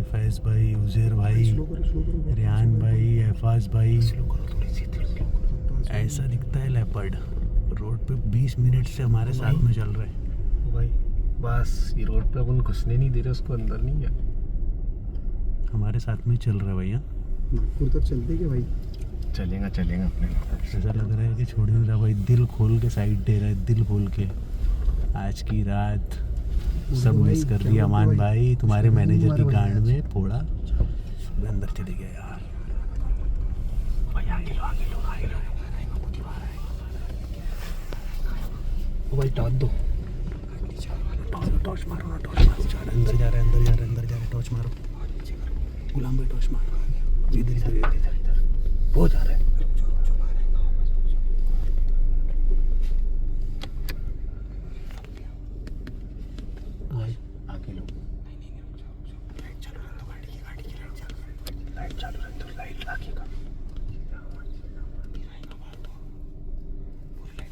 फैज भाई, उज़ैर भाई, रियान भाई, एफाज भाई। ऐसा दिखता है लेपर्ड रोड पे 20 मिनट से हमारे साथ में चल रहे हैं भाई। बस ये रोड पे अपन घुसने नहीं दे रहे, उसको अंदर नहीं गया, हमारे साथ में चल रहा है भैया। नागपुर तक चलते क्या भाई? चलेगा चलेगा अपने। ऐसा लग रहा है कि छोड़ नहीं रहा भाई, दिल खोल के साइड दे रहा है, दिल खोल के। आज की रात सब मिस कर दिया अमान भाई, तुम्हारे मैनेजर की गांड में फोड़ा। अंदर चले गया यार भाई। आगे लो आगे लो आगे लो। ओ भाई टाट दो, टॉर्च मारो ना, टॉर्च मारो। अंदर जा रहा है, अंदर जा रहा है, अंदर जा रहा है। टॉर्च मारो गुलाम भाई, टॉर्च मारो। इधर इधर इधर इधर वो जा रहा है। आगे लो, लाइट चालू रख दो, गाड़ी की लाइट चालू रख दो, लाइट चालू रख दो, लाइट आगे का।